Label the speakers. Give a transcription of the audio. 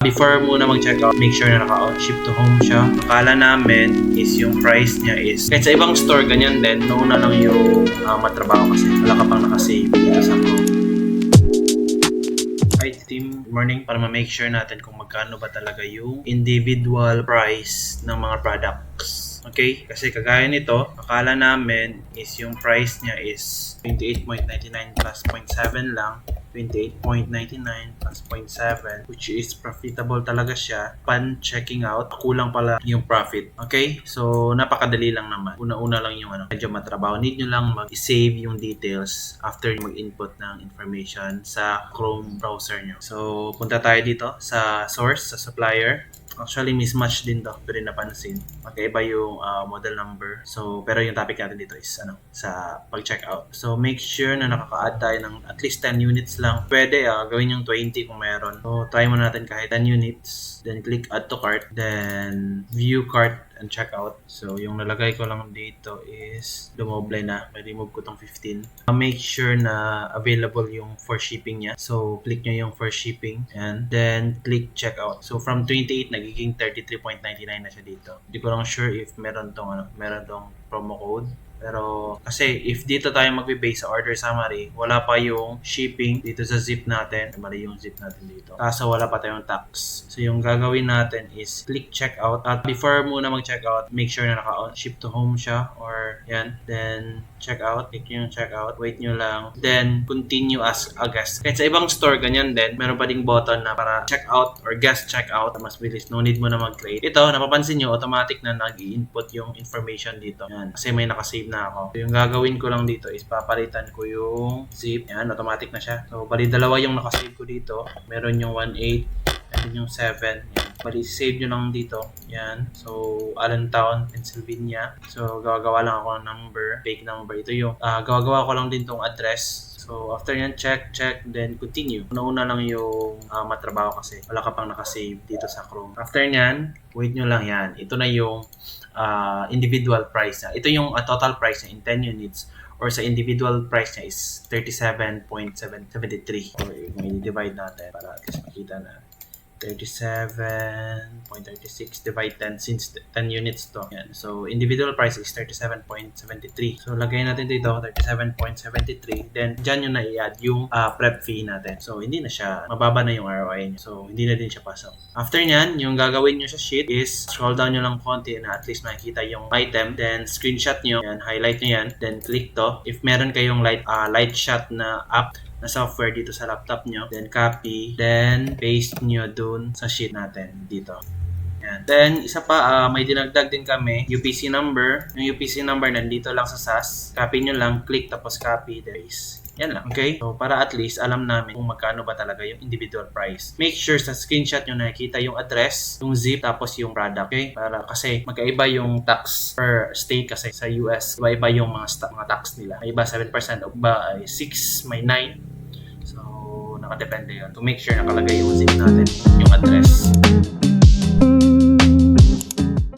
Speaker 1: Before muna mag-check out, make sure na naka-out ship to home siya. Akala namin is yung price niya is, kahit sa ibang store ganyan din, nauna lang yung matrabaho kasi wala ka pang nakasave dito sa Chrome. Hi team, good morning. Para ma-make sure natin kung magkano ba talaga yung individual price ng mga products. Okay? Kasi kagaya nito, akala namin is yung price niya is 28.99 plus 0.7 lang. 28.99 plus 0.7, which is profitable talaga siya. Pan checking out, kulang pala yung profit. Okay? So, napakadali lang naman. Una-una lang yung medyo matrabaho. Need nyo lang mag-save yung details after mag-input ng information sa Chrome browser nyo. So, punta tayo dito sa source, sa supplier. Actually, mismatch din to, pero napansin. Magkaiba yung model number. So, pero yung topic natin dito is sa pag-checkout. So, make sure na nakaka-add tayo ng at least 10 units lang. Pwede, gawin yung 20 kung meron. So, try mo natin kahit 10 units. Then, click add to cart. Then, view cart and checkout. So, yung nalagay ko lang dito is dumoble na. May remove ko tong 15. Make sure na available yung for shipping niya. So, click nyo yung for shipping. And then, click checkout. So, from 28, nagiging 33.99 na siya dito. Hindi ko lang sure if meron tong promo code. Pero kasi if dito tayo magbe-base sa order summary, wala pa yung shipping dito sa zip natin. Mali yung zip natin dito. Kaso wala pa tayong tax. So yung gagawin natin is click checkout. At before muna mag-checkout, make sure na naka-ship to home siya or yan. Then checkout. Click yung checkout. Wait nyo lang. Then continue as a guest. Kahit sa ibang store ganyan din, meron pa ding button na para checkout or guest checkout. Mas bilis. No need mo na mag-create. Ito, napapansin nyo, automatic na nag-i-input yung information dito. Yan. Kasi may nakasave na ako. So, yung gagawin ko lang dito is papalitan ko yung zip. Yan, automatic na siya. So, bali dalawa yung nakasave ko dito. Meron yung 1.8 and yung 7. Yan. Bali, save nyo lang dito. Yan. So, Allentown, Pennsylvania. So, gagawa lang ako ng number. Fake number. Ito yung gagawa ko lang din tong address. So, after yan, check, then continue. Una-una lang yung matrabaho kasi wala ka pang nakasave dito sa Chrome. After nyan, wait nyo lang yan. Ito na yung individual price niya. Ito yung total price niya in 10 units or sa individual price niya is 37.73. Or may divide natin para at least makita na. 37.36 divide 10 since 10 units to. Yan. So, individual price is 37.73. So, lagay natin dito 37.73. Then, dyan yung na-i-add yung prep fee natin. So, hindi na siya, mababa na yung ROI niya. So, hindi na din siya pasok. After nyan, yung gagawin nyo sa sheet is scroll down nyo lang konti na at least makikita yung item. Then, screenshot nyo. Yan, highlight nyo yan. Then, click to. If meron kayong light shot na app na software dito sa laptop nyo, then copy, then paste nyo dun sa sheet natin dito. Yan. Then, isa pa, may dinagdag din kami, UPC number. Yung UPC number nandito lang sa SAS. Copy nyo lang, click, tapos copy, paste. Yan lang. Okay? So, para at least alam namin kung magkano ba talaga yung individual price. Make sure sa screenshot nyo nakikita yung address, yung zip, tapos yung product. Okay? Para kasi magkaiba yung tax per state kasi sa US. Iba-iba yung mga tax nila. May iba 7%, o iba ay 6, may 9. So, nakadepende yun. To make sure nakalagay yung zip natin, yung address.